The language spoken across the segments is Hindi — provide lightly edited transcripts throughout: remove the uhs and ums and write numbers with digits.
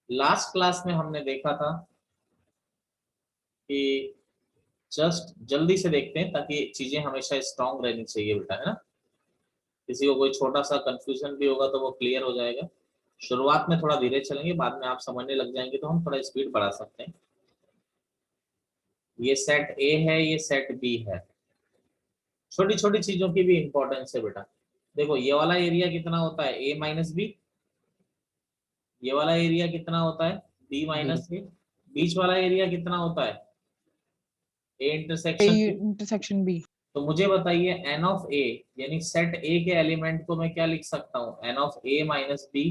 लास्ट क्लास में हमने देखा था कि जस्ट जल्दी से देखते हैं ताकि चीजें हमेशा स्ट्रांग रहनी चाहिए बेटा, है ना। किसी को कोई छोटा सा कंफ्यूजन भी होगा तो वो क्लियर हो जाएगा। शुरुआत में थोड़ा धीरे चलेंगे, बाद में आप समझने लग जाएंगे तो हम थोड़ा स्पीड बढ़ा सकते हैं। ये सेट ए है, ये सेट बी है। छोटी छोटी चीजों की भी इंपॉर्टेंस है बेटा। देखो ये वाला एरिया कितना होता है, ए माइनस बी। ये वाला एरिया कितना होता है, बी माइनस ए। बीच वाला एरिया कितना होता है, A intersection B. Intersection B. तो मुझे बताइए एन ऑफ ए, यानी सेट ए के एलिमेंट को मैं क्या लिख सकता हूँ, N of A minus B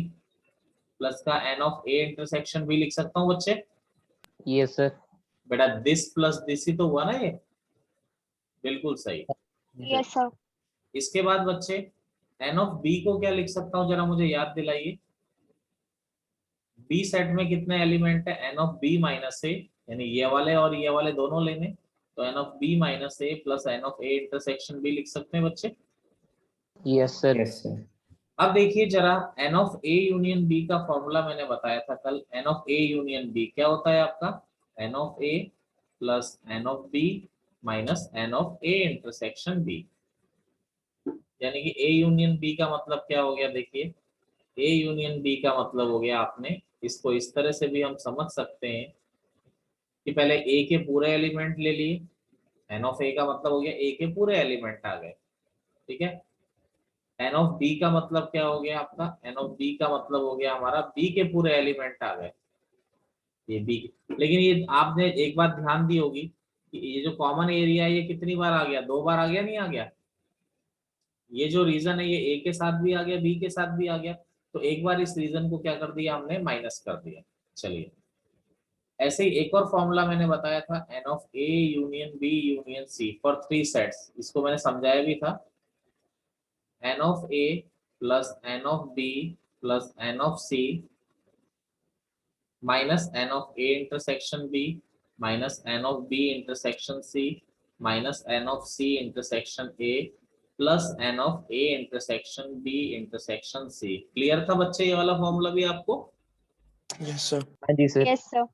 plus का n of A intersection B लिख सकता हूँ बच्चे। Yes sir. बेटा दिस प्लस दिस ही तो हुआ ना ये, बिल्कुल सही। Yes sir. इसके बाद बच्चे एन ऑफ बी को क्या लिख सकता हूँ, जरा मुझे याद दिलाइए। बी सेट में कितने एलिमेंट है, N of B minus A, यानी ये वाले और ये वाले दोनों लेने, तो N of B minus A plus N of A intersection B लिख सकते हैं बच्चे। Yes sir. Yes sir. अब देखिए जरा, N of A union B का फॉर्मूला मैंने बताया था कल। N of A union B क्या होता है आपका, N of A plus N of B minus N of A intersection B. यानी कि ए यूनियन बी का मतलब क्या हो गया, देखिए ए यूनियन बी का मतलब हो गया, आपने इसको इस तरह से भी हम समझ सकते हैं कि पहले ए के पूरे एलिमेंट ले लिए। एन ऑफ ए का मतलब हो गया ए के पूरे एलिमेंट आ गए, ठीक है। एन ऑफ बी का मतलब क्या हो गया आपका, एन ऑफ बी का मतलब हो गया हमारा बी के पूरे एलिमेंट आ गए, ये बी। लेकिन ये आपने एक बात ध्यान दी होगी कि ये जो कॉमन एरिया है ये कितनी बार आ गया, 2 बार आ गया, नहीं आ गया। ये जो रीजन है ये ए के साथ भी आ गया, बी के साथ भी आ गया, तो एक बार इस रीजन को क्या कर दिया हमने, माइनस कर दिया। चलिए ऐसे ही एक और फॉर्मूला मैंने बताया था, N of A union B union C for 3 sets. इसको मैंने समझाया भी था, N of A plus N of B plus N of C minus N of A intersection B minus N of B intersection C minus N of C intersection A plus N of A intersection B intersection C. Clear था बच्चे ये वाला फॉर्मूला भी आपको? Yes sir. हाँ जी सर। Yes sir.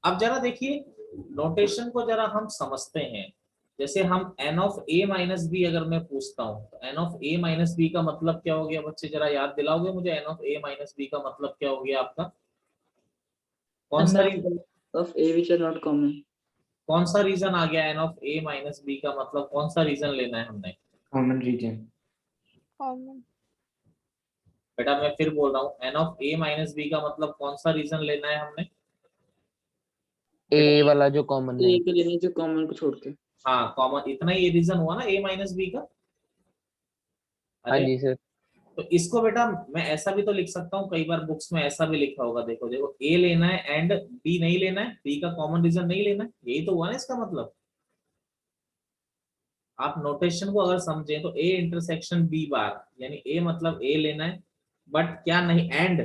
अब जरा देखिए नोटेशन को जरा हम समझते हैं। जैसे हम N of A minus B अगर मैं पूछता हूँ तो N of A minus B का मतलब क्या हो गया बच्चे, जरा याद दिलाओगे मुझे, N of A minus B का मतलब क्या हो गया आपका? कौन सा of a which are not common. कौन सा रीजन आ गया, N of A minus B का मतलब कौन सा रीजन लेना है हमने? Common region. कॉमन। बेटा मैं फिर बोल रहा हूँ, N of A minus B का मतलब कौन सा रीजन लेना है हमने? ए वाला जो कॉमन है। A के लेने जो common को छोड़ के. हाँ कॉमन, इतना ये रीजन हुआ ना ए माइनस बी का। हाँ अरे जी सर। तो इसको बेटा मैं ऐसा भी तो लिख सकता हूँ, कई बार बुक्स में ऐसा भी लिखा होगा, देखो देखो ए लेना है एंड बी नहीं लेना है, बी का कॉमन रीजन नहीं लेना है, यही तो हुआ ना इसका मतलब। आप नोटेशन को अगर समझें तो ए इंटरसेक्शन बी बार, यानी ए मतलब ए लेना है बट क्या नहीं, एंड,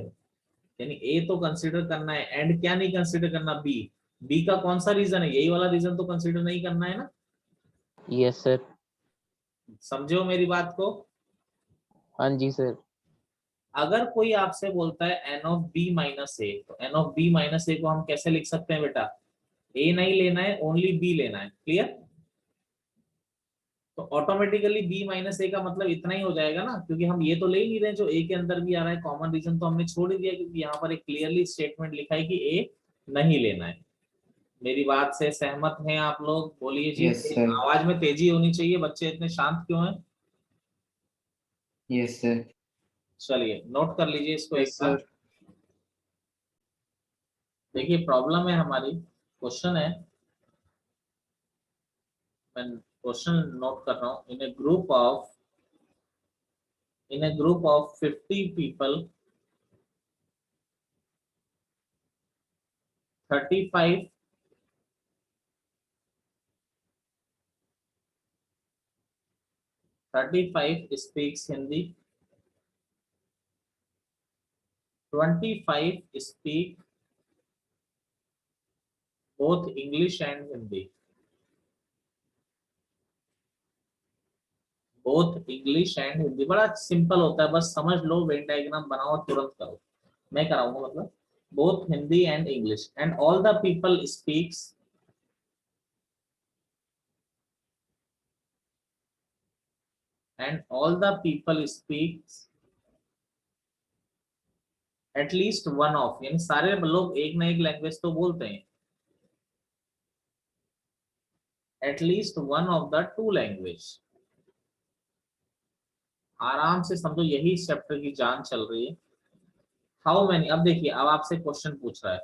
यानी ए तो कंसीडर करना है, एंड क्या नहीं कंसीडर करना, बी। बी का कौन सा रीजन है, यही वाला रीजन तो कंसीडर नहीं करना है ना। Yes sir. समझो मेरी बात को। हाँ जी सर। अगर कोई आपसे बोलता है एन ऑफ बी माइनस ए, तो एन ऑफ बी माइनस ए को हम कैसे लिख सकते हैं बेटा, ए नहीं लेना है, ओनली बी लेना है। क्लियर? तो ऑटोमेटिकली बी माइनस ए का मतलब इतना ही हो जाएगा ना, क्योंकि हम ये तो ले ही नहीं रहे जो ए के अंदर भी आ रहा है, कॉमन रीजन तो हमने छोड़ ही दिया, क्योंकि यहाँ पर एक क्लियरली स्टेटमेंट लिखा है कि ए नहीं लेना है। मेरी बात से सहमत हैं आप लोग? बोलिए जी। Yes, sir. आवाज में तेजी होनी चाहिए, बच्चे इतने शांत क्यों हैं? Yes sir. चलिए नोट कर लीजिए इसको Yes एक बार। sir. देखिए प्रॉब्लम है हमारी, क्वेश्चन है, मैं क्वेश्चन नोट कर रहा हूँ। In a group of 50 people 35 speaks Hindi, 25 speak both English and Hindi, both English and Hindi. बड़ा सिंपल होता है, बस समझ लो, वेन डायग्राम बनाओ तुरंत करो। मैं कराऊंगा मतलब। both Hindi and English, and all the people speaks at least one of, यानी सारे लोग एक ना एक लैंग्वेज तो बोलते हैं, at least one of the two language। आराम से समझो, यही इस चैप्टर की जान चल रही है। हाउ मैनी, अब देखिए, अब आपसे क्वेश्चन पूछ रहा है,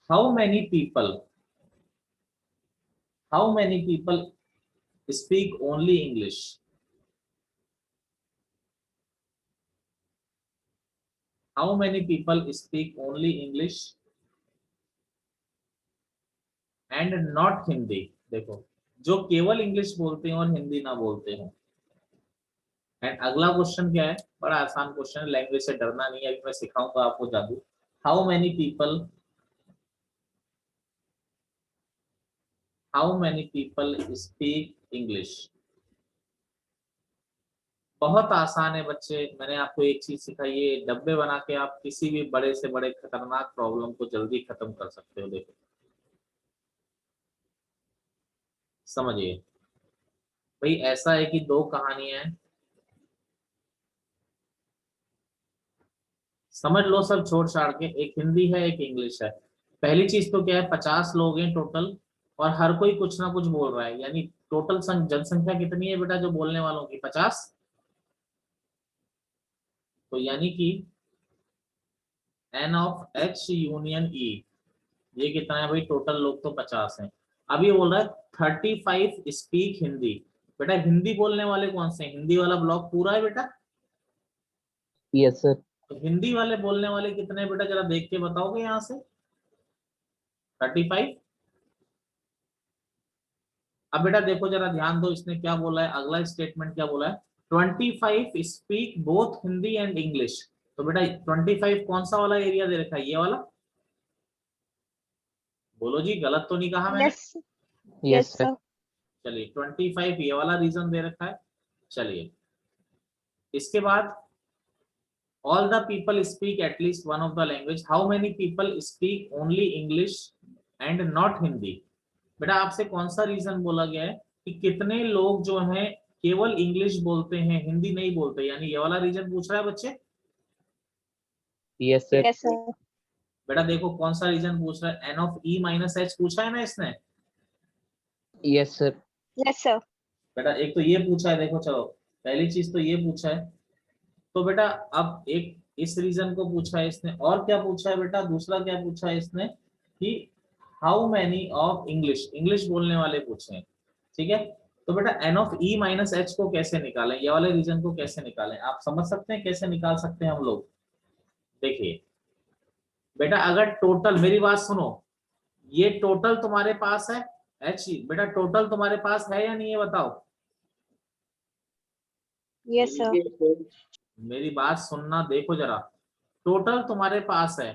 how many people speak only English. How many people speak only English and not Hindi. देखो, जो केवल इंग्लिश बोलते हैं और हिंदी ना बोलते हैं। एंड अगला क्वेश्चन क्या है, बड़ा आसान क्वेश्चन है, लैंग्वेज से डरना नहीं है, अभी मैं सिखाऊंगा आपको जादू। How many people speak English. बहुत आसान है बच्चे, मैंने आपको एक चीज सिखाई है, डब्बे बना के आप किसी भी बड़े से बड़े खतरनाक प्रॉब्लम को जल्दी खत्म कर सकते हो। देखो समझिए भाई, ऐसा है कि दो कहानियां हैं, समझ लो सब छोड़ छाड़ के, एक हिंदी है एक इंग्लिश है। पहली चीज तो क्या है, 50 लोग हैं टोटल और हर कोई कुछ ना कुछ बोल रहा है, यानी टोटल जनसंख्या कितनी है बेटा जो बोलने वालों की, 50। तो यानी कि N of H union E, ये कितना है भाई, टोटल लोग तो 50 हैं। अब ये बोल रहा है 35 स्पीक हिंदी। बेटा हिंदी बोलने वाले कौन से हैं, हिंदी वाला ब्लॉक पूरा है बेटा। Yes sir. तो हिंदी वाले बोलने वाले कितने बेटा, जरा देख के बताओगे यहाँ से, 35। अब बेटा देखो जरा ध्यान दो, इसने क्या बोला है, अगला स्टेटमेंट क्या बोला है, 25 speak both Hindi and English. तो बेटा 25 कौन सा वाला एरिया दे रखा है, ये वाला। बोलो जी, गलत तो नहीं कहा मैंने। Yes, yes yes, sir. sir. चलिए 25 ये वाला रीजन दे रखा है। चलिए इसके बाद all the people speak at least one of the language, how many people speak only English and not Hindi। बेटा आपसे कौन सा रीजन बोला गया है कि कितने लोग जो हैं केवल इंग्लिश बोलते हैं, हिंदी नहीं बोलते, यानी ये वाला रीजन पूछ रहा है बच्चे। Yes sir. Yes, sir. बेटा देखो कौन सा रीजन पूछ रहा है, N of E minus H पूछा है ना इसने। Yes sir. Yes, sir. बेटा एक तो ये पूछा है, देखो चलो पहली चीज तो ये पूछा है, तो बेटा अब एक इस रीजन को पूछा है इसने, और क्या पूछा है बेटा, दूसरा क्या पूछा है इसने कि how many of English, English बोलने वाले पूछे हैं। ठीक है, तो बेटा N of E minus H को कैसे निकालें, ये वाले रीजन को कैसे निकालें, आप समझ सकते हैं कैसे निकाल सकते हैं हम लोग। देखिए बेटा अगर टोटल, मेरी बात सुनो, ये टोटल तुम्हारे पास है H, बेटा टोटल तुम्हारे पास है या नहीं है बताओ। Yes, sir. मेरी बात सुनना, देखो जरा, टोटल तुम्हारे पास है,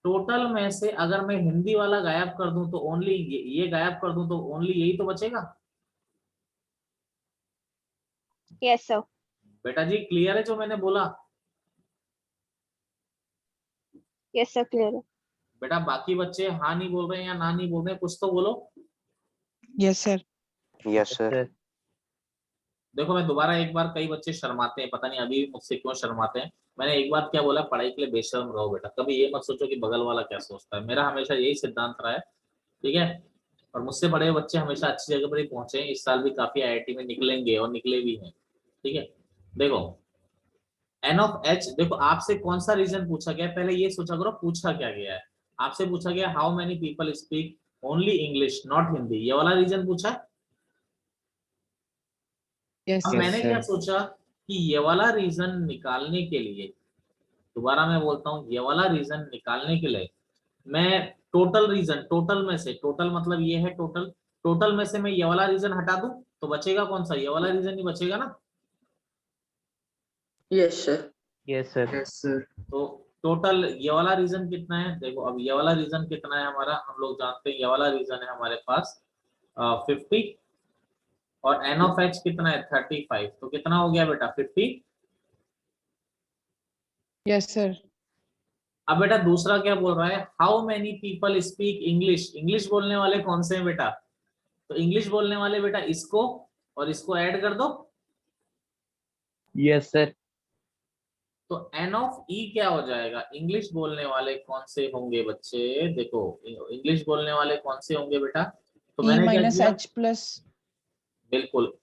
टोटल में से अगर मैं हिंदी वाला गायब कर दूं तो ओनली ये गायब कर दूं तो ओनली यही तो बचेगा। Yes, sir. बेटा जी क्लियर है जो मैंने बोला। Yes, sir. Clear. बेटा बाकी बच्चे हाँ नहीं बोल रहे हैं या ना नहीं बोल रहे हैं, कुछ तो बोलो। Yes, sir. Yes sir. देखो मैं दोबारा एक बार, कई बच्चे शर्माते हैं, पता नहीं अभी भी मुझसे क्यों शर्माते हैं। मैंने एक बार क्या बोला, पढ़ाई के लिए बेशर्म रहो बेटा, कभी ये मत सोचो कि बगल वाला क्या सोचता है, मेरा हमेशा यही सिद्धांत रहा है। ठीक है, और मुझसे बड़े बच्चे हमेशा अच्छी जगह पर ही पहुंचे हैं, इस साल भी काफी IIT में निकलेंगे और निकले भी हैं। ठीक है, देखो N ऑफ H, देखो आपसे कौन सा रीजन पूछा गया, पहले ये सोचा करो पूछा क्या गया है। आपसे पूछा गया how many people speak only English not Hindi, ये वाला रीजन पूछा है। Yes, अब sir. मैंने क्या सोचा कि ये वाला रीजन निकालने के लिए, दोबारा मैं बोलता हूँ, ये वाला रीजन निकालने के लिए मैं टोटल रीजन, टोटल में से, टोटल मतलब ये है टोटल, टोटल में से मैं ये वाला रीजन हटा दूं तो बचेगा कौन सा, ये वाला रीजन ही बचेगा ना। Yes sir. Yes sir. Yes sir. तो टोटल ये वाला रीजन कितना है, देखो अब ये वाला रीजन कितना है हमारा, हम लोग जानते हैं ये वाला रीजन है हमारे पास 50, और N ऑफ H कितना है 35, तो कितना हो गया बेटा 50। Yes, sir. अब बेटा दूसरा क्या बोल रहा है, how many people speak English, English बोलने वाले कौन से हैं बेटा, तो इंग्लिश बोलने वाले बेटा इसको और इसको ऐड कर दो, Yes, sir. तो एन ऑफ ई क्या हो जाएगा, इंग्लिश बोलने वाले कौन से होंगे बच्चे, देखो इंग्लिश बोलने वाले कौन से होंगे बेटा, तो E मैंने क्या minus किया, H plus बिल्कुल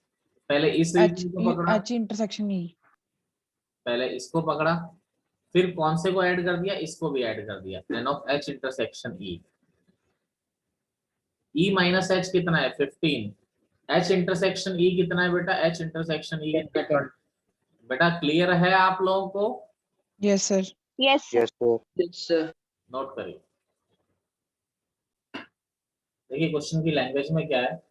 पहले इस H, रीजन को पकड़ा, H intersection E. पहले इसको पकड़ा, फिर कौन से को ऐड कर दिया, इसको भी ऐड कर दिया, N of H intersection E, E minus H कितना है 15, एच इंटरसेक्शन ई कितना है बेटा, एच इंटरसेक्शन ई कितना है 20। बेटा क्लियर है आप लोगों को, Yes, sir. Yes, sir. Yes, sir. Yes, sir. Note करिए। देखिए क्वेश्चन की लैंग्वेज में क्या है,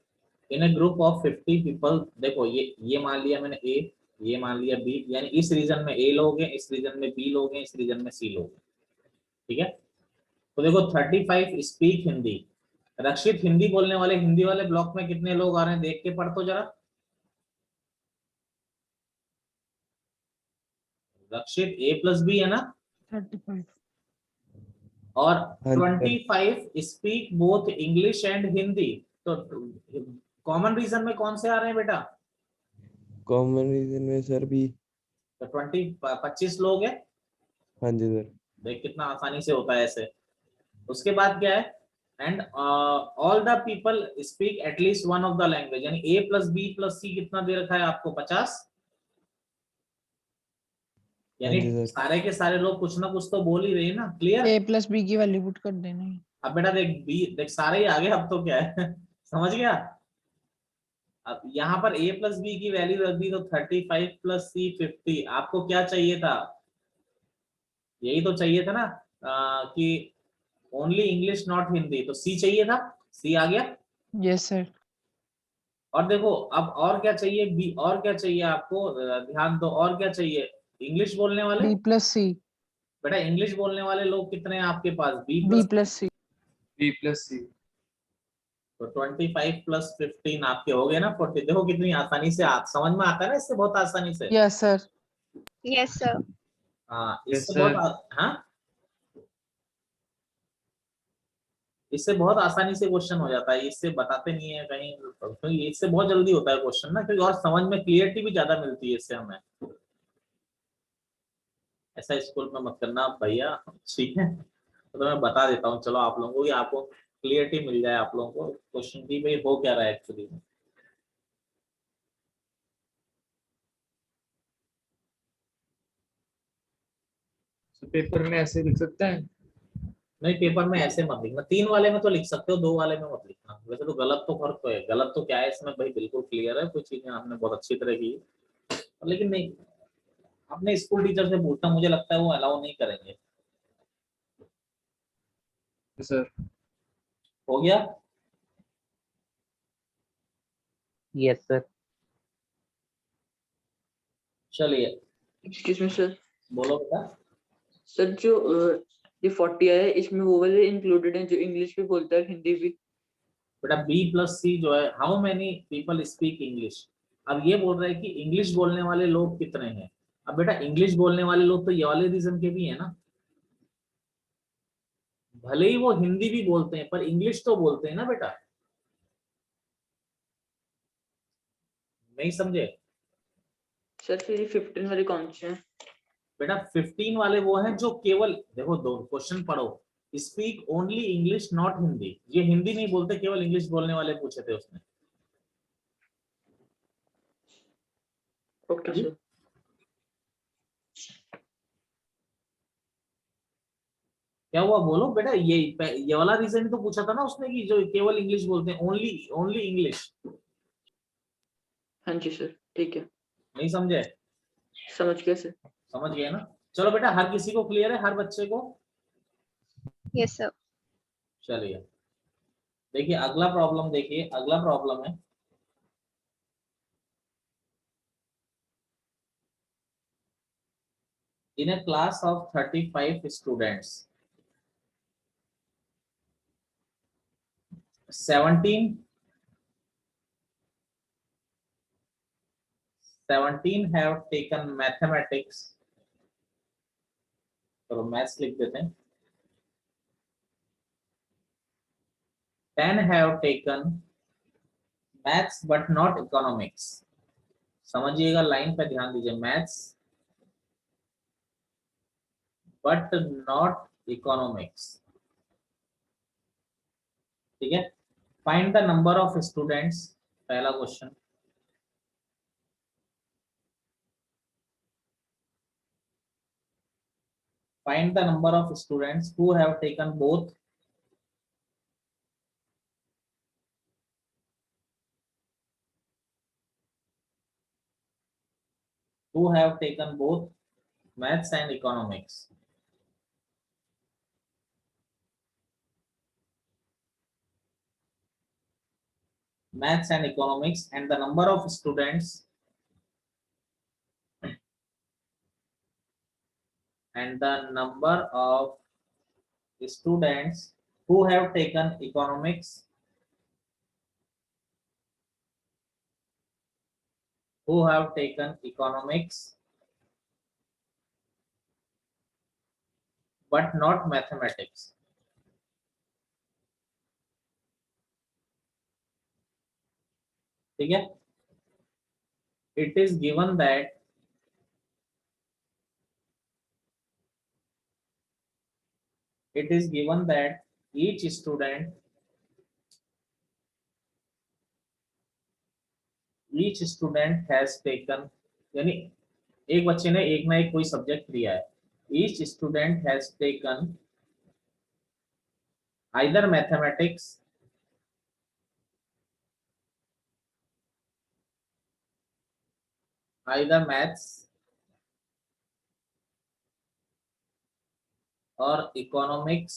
इन अ ग्रुप ऑफ 50 पीपल, देखो ये मान लिया मैंने ए, ये मान लिया बी, यानी इस रीजन में ए लोग हैं, इस रीजन में बी लोग हैं, इस रीजन में सी लोग हैं, ठीक है। तो देखो 35 स्पीक हिंदी, रक्षित हिंदी बोलने वाले, हिंदी वाले ब्लॉक में कितने लोग आ रहे हैं देख के पढ़ तो जरा, रक्षित ए प्लस बी है ना, 35. और हाँ जी, 25 speak both English and Hindi, तो कॉमन रीजन में कौन से आ रहे हैं बेटा, कॉमन रीजन में सर भी। तो 25 लोग हैं, हाँ जी सर। देख कितना आसानी से होता है ऐसे। उसके बाद क्या है, and all the people speak at least one of the language, यानी ए प्लस बी प्लस सी कितना दे रखा है आपको 50, यानी हाँ जी सर। सारे के सारे लोग कुछ ना कुछ तो बोल ही रहे हैं ना, क्लियर। A plus B की वैल्यू पुट कर देना है. अब बेटा देख बी, देख सारे ही आगे, अब तो क्या है समझ गया, अब यहाँ पर a प्लस बी की वैल्यू रख दी, तो 35 प्लस सी 50, आपको क्या चाहिए था, यही तो चाहिए था ना, कि ओनली इंग्लिश नॉट हिंदी, तो सी चाहिए था, सी आ गया। Yes, sir. और देखो अब और क्या चाहिए बी, और क्या चाहिए आपको, ध्यान दो, और क्या चाहिए, इंग्लिश बोलने वाले, B plus C. बेटा इंग्लिश बोलने वाले लोग कितने हैं आपके पास, B B plus, plus C. B plus C. तो 25 प्लस 15 आपके हो गए ना 40, देखो कितनी आसानी से आप समझ में आता है ना, इससे बहुत आसानी से, Yes, sir. Yes, sir. हाँ Yes, इससे sir. हाँ इससे बहुत आसानी से क्वेश्चन हो जाता है, इससे बताते नहीं है कहीं, क्योंकि इससे बहुत जल्दी होता है क्वेश्चन ना, क्योंकि और समझ में क्लियरिटी भी ज्यादा मिलती है इससे हमें, ऐसा स्कूल में मत करना भैया, ठीक है, तो मैं बता देता हूँ चलो आप लोगों को, कि आपको क्लियरिटी मिल जाए आप लोगों को क्वेश्चन की, भाई हो क्या रहा है एक्चुअली में। तो पेपर में ऐसे लिख सकते हैं। नहीं पेपर में ऐसे मत लिखना, 3 वाले में तो लिख सकते हो, 2 वाले में मत लिखना, वैसे तो गलत तो फर्क तो है, गलत तो क्या है इसमें भाई, बिल्कुल क्लियर है, कुछ चीजें आपने बहुत अच्छी तरह की, लेकिन नहीं, अपने स्कूल टीचर से पूछना, मुझे लगता है वो अलाउ नहीं करेंगे। सर हो गया, Yes, sir. चलिए एक्सक्यूज मी सर, बोलो बेटा। सर जो ये 40 आया है इसमें वो वाले इंक्लूडेड हैं जो इंग्लिश भी बोलता है हिंदी भी। बेटा बी प्लस सी जो है, how many people speak English, अब ये बोल रहे हैं कि इंग्लिश बोलने वाले लोग कितने हैं, अब बेटा इंग्लिश बोलने वाले लोग तो ये वाले रीजन के भी है ना, भले ही वो हिंदी भी बोलते हैं पर इंग्लिश तो बोलते हैं ना बेटा, नहीं समझे। सर फिर ये 15 वाले कौन से हैं? बेटा 15 वाले वो हैं जो केवल, देखो दो क्वेश्चन पढ़ो, speak only English not Hindi, ये हिंदी नहीं बोलते, केवल इंग्लिश बोलने वाले पूछे थे उसने। Okay sir. क्या हुआ बोलो बेटा, ये वाला रीजन तो पूछा था ना उसने, कि जो केवल इंग्लिश बोलते हैं, ओनली ओनली इंग्लिश, हाँ जी सर ठीक है, नहीं समझे, समझ गया सर। समझ गए ना। चलो बेटा हर किसी को क्लियर है, हर बच्चे को, Yes, sir. चलिए देखिए अगला प्रॉब्लम, देखिए अगला प्रॉब्लम है, in a class of 35 students, 17 have taken mathematics, चलो मैथ्स लिख देते हैं। 10 have taken maths but not economics. समझिएगा, लाइन पे ध्यान दीजिए, मैथ्स बट नॉट इकोनॉमिक्स। ठीक है, find the number of students, पहला question. Find the number of students who have taken both maths and economics. Maths and economics, and the number of students who have taken economics, but not mathematics. ठीक है, it is given that each student has taken, यानी एक बच्चे ने एक ना एक कोई सब्जेक्ट लिया है। each student has taken either mathematics maths और इकोनॉमिक्स,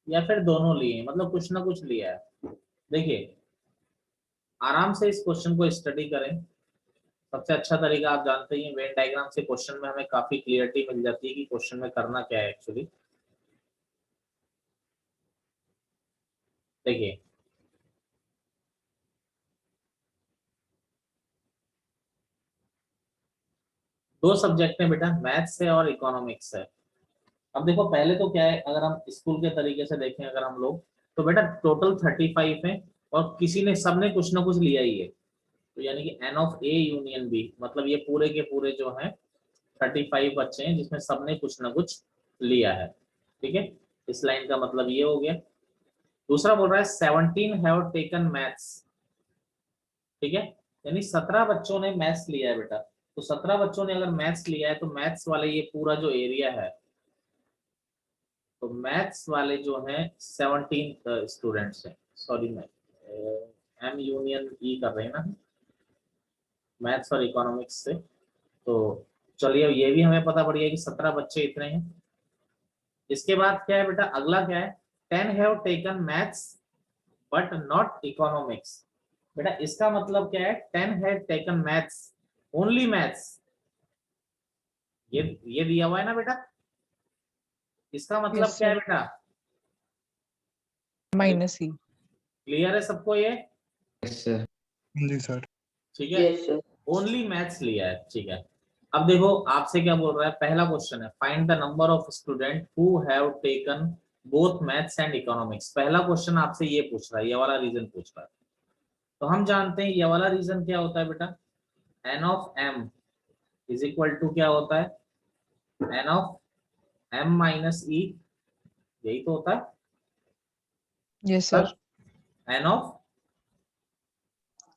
या फिर दोनों लिए, मतलब कुछ ना कुछ लिया है। देखिए, आराम से इस क्वेश्चन को स्टडी करें। सबसे अच्छा तरीका आप जानते ही हैं, वेन डायग्राम से क्वेश्चन में हमें काफी क्लियरिटी मिल जाती है कि क्वेश्चन में करना क्या है एक्चुअली। देखिए, दो सब्जेक्ट है बेटा, मैथ्स है और इकोनॉमिक्स है। अब देखो, पहले तो क्या है, अगर हम स्कूल के तरीके से देखें अगर हम लोग, तो बेटा टोटल 35 है और किसी ने, सबने कुछ ना कुछ लिया ही है। तो यानी कि n of A union B, मतलब ये पूरे के पूरे जो हैं 35 बच्चे हैं जिसमें सबने कुछ ना कुछ लिया है। ठीक है, इस लाइन का मतलब ये हो गया। दूसरा बोल रहा है 17 हैव टेकन मैथ्स। ठीक है, यानी 17 बच्चों ने मैथ्स लिया है बेटा। तो 17 बच्चों ने अगर मैथ्स लिया है तो मैथ्स वाले ये पूरा जो एरिया है, तो मैथ्स वाले जो हैं 17 स्टूडेंट्स हैं। सॉरी, मैं M यूनियन E कर रहे हैं ना मैथ्स और इकोनॉमिक्स से। तो चलिए, ये भी हमें पता पड़ गया कि 17 बच्चे इतने हैं। इसके बाद क्या है बेटा, अगला क्या है, 10 have taken maths but not economics. बेटा इसका मतलब क्या है, 10 have taken maths, only maths, ये दिया हुआ है ना बेटा। इसका मतलब Yes, क्या है sir. बेटा, -E. क्लियर है सबको ये? जी सर। ठीक है, यस सर। ओनली मैथ्स लिया है। ठीक है, अब देखो आपसे क्या बोल रहा है, पहला क्वेश्चन है find the number of student who have taken both maths and economics. पहला क्वेश्चन आपसे ये पूछ रहा है, ये वाला रीजन पूछ रहा है। तो हम जानते हैं ये वाला रीजन क्या होता है बेटा, n of m is equal to क्या होता है, n of m minus e, यही तो होता है। Yes, sir. n ऑफ,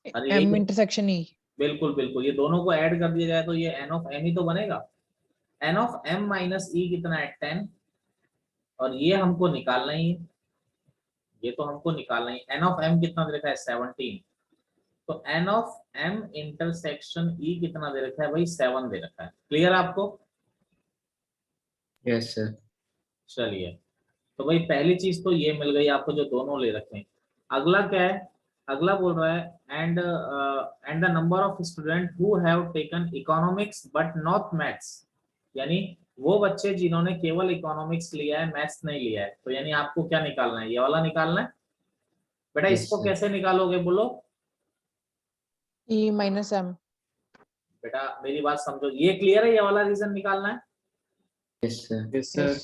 अरे M यही, intersection E. बिल्कुल बिल्कुल, ये दोनों को ऐड कर दिया जाए तो ये n ऑफ m ही तो बनेगा। n of m minus e कितना है, 10, और ये हमको निकालना ही है, ये तो हमको निकालना ही। n ऑफ m कितना दे रखा है, 17। तो n of m intersection e कितना दे रखा है भाई, 7 दे रखा है। क्लियर आपको? Yes sir. चलिए, तो भाई पहली चीज तो ये मिल गई आपको जो दोनों ले रखे हैं। अगला क्या है, अगला बोल रहा है and the number of student who have taken economics but not maths, यानी वो बच्चे जिन्होंने केवल इकोनॉमिक्स लिया है, मैथ्स नहीं लिया है। तो यानी आपको क्या निकालना है, ये वाला निकालना है बेटा। Yes, इसको sir. कैसे निकालोगे बोलो E minus M. बेटा, मेरी बात समझो, ये क्लियर है, ये वाला रीजन निकालना है। Yes, sir. Yes, sir. Yes.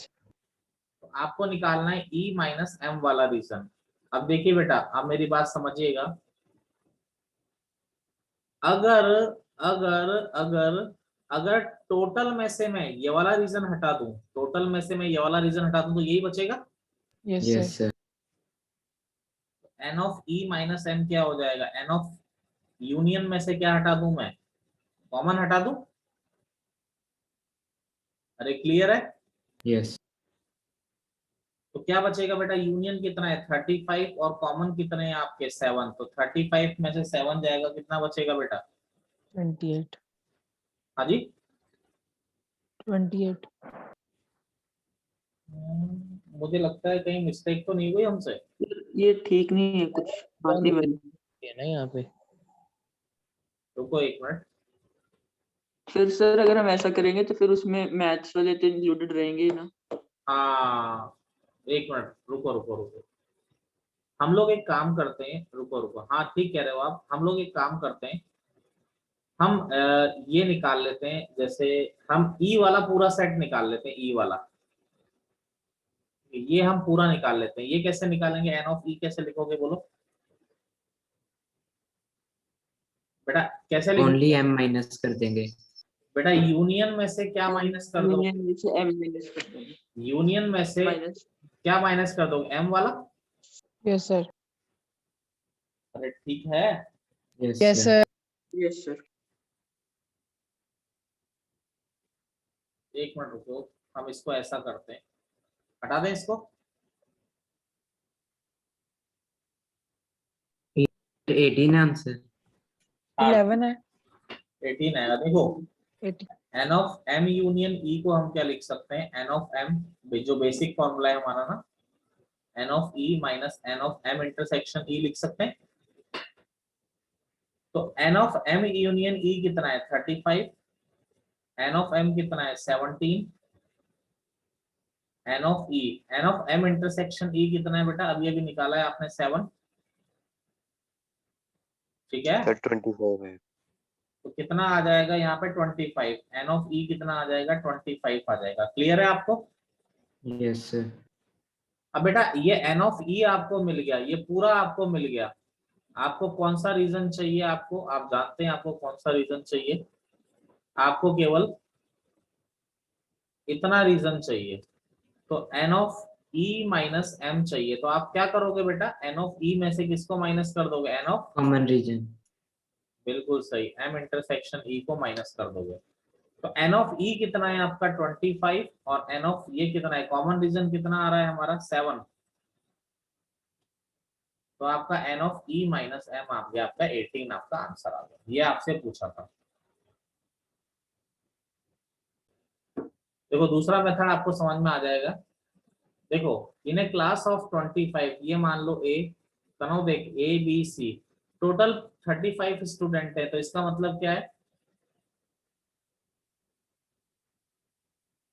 तो आपको निकालना है E माइनस M वाला रीजन। अब देखिए बेटा, अब मेरी बात समझिएगा। अगर अगर अगर अगर टोटल में से मैं ये वाला रीजन हटा दूं, टोटल में से मैं ये वाला रीजन हटा दूं, तो यही बचेगा। Yes, Yes, sir. sir. N of E minus M क्या हो जाएगा? N ऑफ यूनियन में से क्या हटा दूं मैं? कॉमन हटा दूं। अरे क्लियर है? Yes. तो क्या बचेगा बेटा? यूनियन कितना है 35 और कॉमन कितने हैं आपके 7। तो 35 में से 7 जाएगा, कितना बचेगा बेटा? 28. हाँ जी। 28. मुझे लगता है कहीं मिस्टेक तो नहीं हुई हमसे। ये ठीक नहीं है, कुछ बात नहीं बनी। है ना यहाँ पे। रुको एक मिनट। फिर सर अगर हम ऐसा करेंगे तो फिर उसमें मैथ्स वाले तो इंक्लूडेड रहेंगे ही ना। हाँ एक मिनट, रुको रुको रुको। हम लोग एक काम करते हैं, रुको रुको, हाँ ठीक कह रहे हो आप। हम लोग एक काम करते हैं, हम ये निकाल लेते हैं, जैसे हम ई वाला पूरा सेट निकाल लेते हैं। ई वाला ये हम पूरा निकाल लेते हैं। ये कैसे निकालेंगे? एन ऑफ ई कैसे लिखोगे बोलो बेटा, कैसे लिखोगे? ओनली M माइनस कर देंगे। बेटा यूनियन में से क्या माइनस कर दो? यूनियन में से m माइनस कर देंगे। यूनियन में से माइनस क्या माइनस कर दोगे? एम वाला। Yes, sir. अरे ठीक है। Yes, Yes, sir. sir. Yes sir. एक मिनट रुको, हम इसको ऐसा करते हैं, हटा दें इसको। 18 आंसर। 11 है। 18 आएगा। देखो 18. N of M union E को हम क्या लिख सकते हैं? एन ऑफ एम, जो बेसिक फॉर्मूला है हमारा ना, N of E minus N of M intersection E लिख सकते हैं। तो N of M union E कितना है? 35। एन ऑफ एम कितना है? 17। N of E, N of M intersection E कितना है बेटा? अभी अभी निकाला है आपने, 7। ठीक है। सर 25 है। तो कितना आ जाएगा यहाँ पे? 25। एन ऑफ ई कितना आ जाएगा? 25 आ जाएगा। क्लियर है आपको? Yes, sir. अब बेटा ये एन ऑफ ई आपको मिल गया, ये पूरा आपको मिल गया। आपको कौन सा रीजन चाहिए? आपको, आप जानते हैं आपको कौन सा रीजन चाहिए? आपको केवल इतना रीजन चाहिए। तो N of E minus M चाहिए। तो आप क्या करोगे बेटा? एन ऑफ ई में से किसको माइनस कर दोगे? N of, common region. बिल्कुल सही, एम इंटरसेक्शन ई को माइनस कर दोगे। तो एन ऑफ ई कितना है आपका? 25। और एन ऑफ ये कितना है? कॉमन रीजन कितना आ रहा है हमारा? 7। तो आपका N of E minus M आ गया आपका 18, आपका आंसर आ गया। ये आपसे पूछा था। देखो दूसरा मेथड आपको समझ में आ जाएगा। देखो इन ए क्लास ऑफ 25, ये मान लो ए, तनो देख A B C, total 35 student है। तो इसका मतलब क्या है?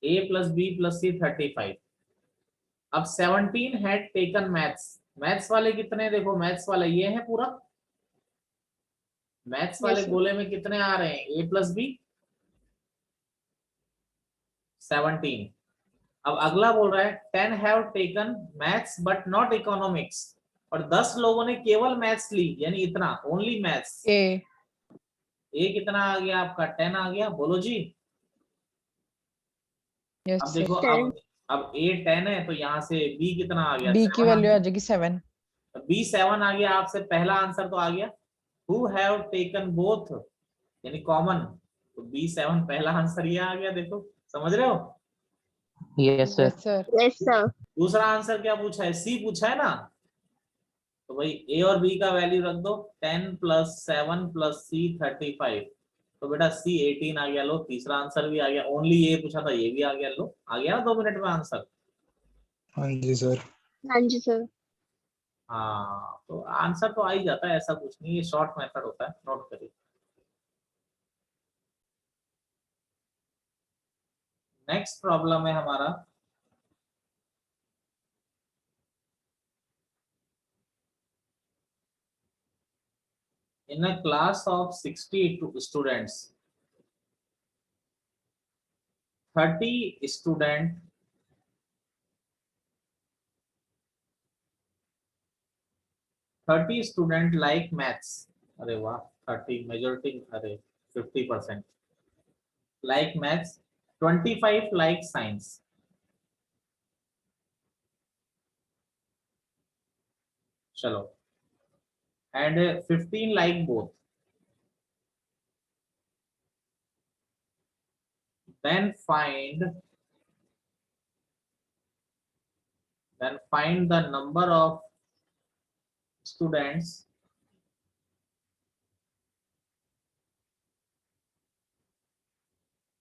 A plus B plus C 35। अब 17 हैड टेकन मैथ्स। मैथ्स वाले कितने? देखो मैथ्स वाले ये है पूरा। मैथ्स वाले sir. गोले में कितने आ रहे हैं? ए प्लस बी 17। अब अगला बोल रहा है 10 have taken maths but not economics. और 10 लोगों ने केवल मैथ्स ली, यानी इतना, ओनली मैथ्स। A. ए कितना आ गया आपका? 10 आ गया। बोलो जी। Yes, अब sir. देखो, अब ए 10 है तो यहाँ से बी कितना आ गया? B 7 की आ वैल्यू आ गया। जाएगी 7. बी 7 आ गया। आपसे पहला आंसर तो आ गया। हु हैव टेकन बोथ, यानी कॉमन। तो बी 7 पहला आंसर ये आ गया। देखो समझ रहे हो? Yes, sir. Yes, sir. Yes, sir. दूसरा आंसर क्या पूछा है? सी पूछा है ना। तो भाई ए और बी का वैल्यू रख दो। 10 प्लस 7 प्लस सी 35। तो बेटा सी 18 आ गया। लो तीसरा आंसर भी आ गया। ओनली ये पूछा था, ये भी आ गया। लो आ गया ना 2 मिनट में आंसर। हाँ जी सर। हाँ जी सर। हाँ तो आंसर तो आ ही जाता है, ऐसा कुछ नहीं। ये शॉर्ट मेथड होता है, नोट करिए। नेक्स्ट प्रॉब्लम है हमारा, in a class of 60 students, 30 student like maths, अरे वाह 30 मेजॉरिटी, अरे 50% लाइक मैथ्स, 25 लाइक साइंस। चलो, and 15 like both. then find the number of students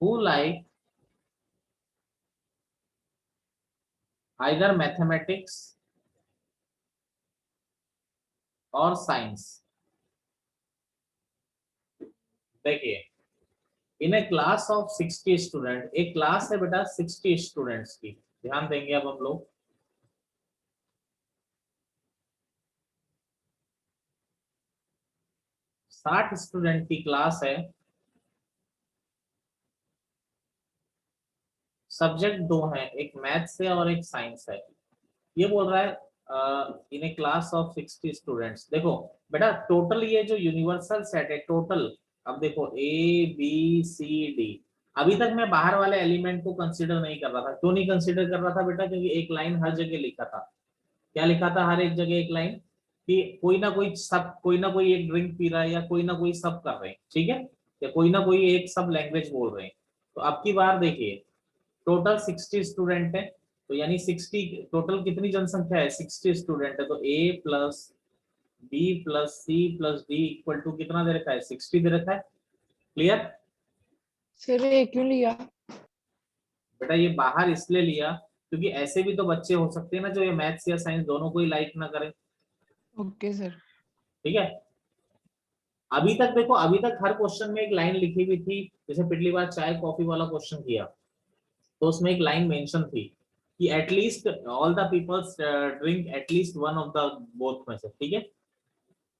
who like either mathematics or science। देखिए, इन ए क्लास ऑफ 60 स्टूडेंट, एक क्लास है बेटा 60 स्टूडेंट्स की, ध्यान देंगे अब हम लोग। साठ स्टूडेंट की क्लास है, सब्जेक्ट दो हैं, एक मैथ्स है और एक साइंस है। ये बोल रहा है इन ए क्लास ऑफ 60 स्टूडेंट्स। देखो बेटा, टोटल ये जो यूनिवर्सल सेट है टोटल, अब देखो ए बी सी डी, अभी तक मैं बाहर वाले एलिमेंट को कंसीडर नहीं कर रहा था। क्यों नहीं कंसीडर कर रहा था बेटा? क्योंकि एक लाइन हर जगह लिखा था। क्या लिखा था हर एक जगह? एक लाइन कि कोई ना कोई एक ड्रिंक पी रहा है, या कोई ना कोई सब कर रहे हैं, ठीक है, या कोई ना कोई एक सब लैंग्वेज बोल रहे हैं। तो अब की बार देखिए, टोटल 60 स्टूडेंट है, तो यानी 60 टोटल कितनी जनसंख्या है? 60 स्टूडेंट है, तो a plus b plus c plus d equal to कितना दे रखा है? 60 दे रखा है। क्लियर? सर ये क्यों लिया? बेटा ये बाहर इसलिए लिया क्योंकि ऐसे भी तो बच्चे हो सकते हैं ना जो ये मैथ्स या साइंस दोनों को ही लाइक ना करें। Okay sir. ठीक है, अभी तक देखो, अभी तक हर क्वेश्चन में एक लाइन लिखी हुई थी। जैसे पिछली बार चाय कॉफी वाला क्वेश्चन किया तो उसमें एक लाइन मेंशन थी कि at least all the peoples drink at least one of the both में से। ठीक है,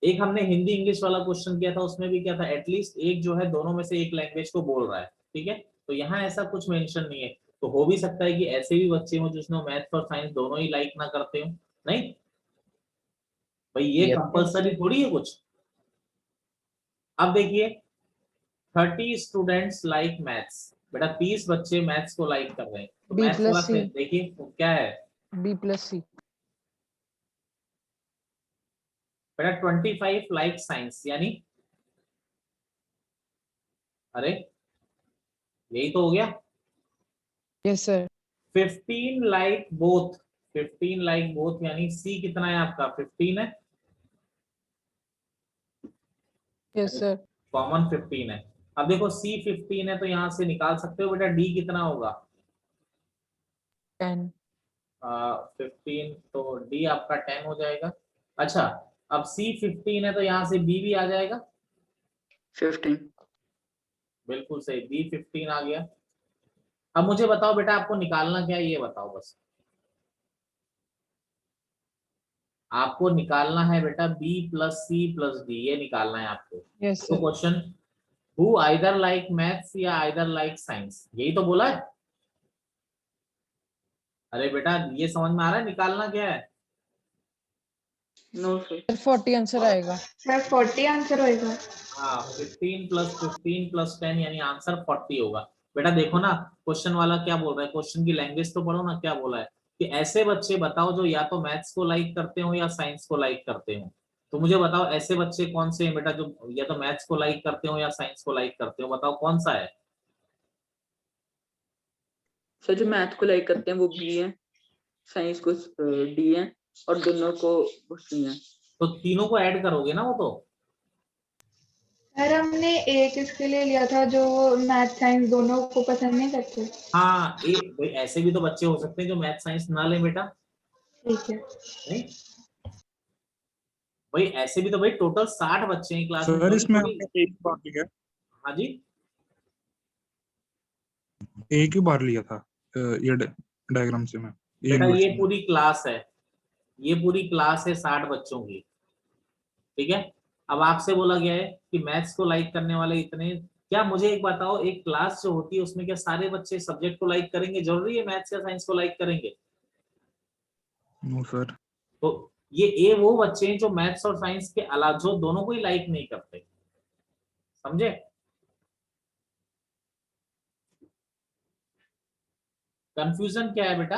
एक हमने हिंदी इंग्लिश वाला क्वेश्चन किया था, उसमें भी क्या था? एटलीस्ट एक जो है दोनों में से एक लैंग्वेज को बोल रहा है। ठीक है, तो यहाँ ऐसा कुछ मेंशन नहीं है। तो हो भी सकता है कि ऐसे भी बच्चे हो जिसमें मैथ्स और साइंस दोनों ही लाइक ना करते हो। नहीं भाई, ये कंपलसरी थोड़ी है कुछ। अब देखिए, 30 स्टूडेंट्स लाइक मैथ्स, बेटा 30 बच्चे मैथ्स को लाइक कर रहे हैं। तो B मैथ्स plus वाला C। देखिए वो क्या है B plus C। बेटा 25 लाइक साइंस, यानी अरे यही तो हो गया। Yes sir. 15 like both, 15 like both यानी सी कितना है आपका? 15 है, यस सर। कॉमन 15 है। अब देखो सी 15 है तो यहां से निकाल सकते हो बेटा डी कितना होगा? 10। 15, तो डी आपका 10 हो जाएगा। अच्छा, अब सी 15 है तो यहाँ से बी भी आ जाएगा। 15। बिल्कुल सही, बी 15 आ गया। अब मुझे बताओ बेटा, आपको निकालना क्या है ये बताओ बस। आपको निकालना है बेटा B plus C plus D, ये निकालना है आपको। यस तो sir. Question, who either like maths या आइदर लाइक साइंस, यही तो बोला है। अरे बेटा ये समझ में आ रहा है निकालना क्या है? No sir. 40 आंसर आएगा। सर 40 आंसर होएगा। हाँ, 15 प्लस 15 प्लस 10 यानी आंसर 40 होगा। बेटा देखो ना, क्वेश्चन वाला क्या बोल रहा है, क्वेश्चन की लैंग्वेज तो पढ़ो ना। क्या बोला है कि ऐसे बच्चे बताओ जो या तो मैथ्स को लाइक करते हो या साइंस को लाइक करते हो। तो मुझे बताओ ऐसे बच्चे कौन से हैं बेटा जो या तो मैथ्स को लाइक करते हो या साइंस को लाइक करते हो? बताओ कौन सा है? सर जो मैथ को लाइक करते हैं वो बी है, साइंस को डी है, और दोनों को सी है। तो तीनों को ऐड करोगे ना वो तो। सर हमने एक इसके लिए लिया था जो मैथ साइंस दोनों को पसंद नहीं करते। हाँ, भाई ऐसे भी तो बच्चे हो सकते हैं जो मैथ साइंस ना लें बेटा। ठीक है। नहीं भाई, ऐसे भी तो भाई टोटल 60 बच्चे हैं क्लास में। सर इसमें थोड़ी- आपने एक ही बार लिया, हाँ जी, एक ही बार लिया था ये डायग्राम से मैं बेटा ये यूनिवर्सल में। पूरी क्लास है, ये पूरी क्लास है 60 बच्चों की। ठीक है, अब आपसे बोला गया है कि मैथ्स को लाइक करने वाले इतने, क्या मुझे एक बताओ, एक क्लास जो होती है उसमें क्या सारे बच्चे सब्जेक्ट को लाइक करेंगे? जरूरी है मैथ्स या साइंस को लाइक करेंगे? No sir. तो ये ए वो बच्चे हैं जो मैथ्स और साइंस के अलावा जो दोनों को ही लाइक नहीं करते, समझे? कंफ्यूजन क्या है बेटा?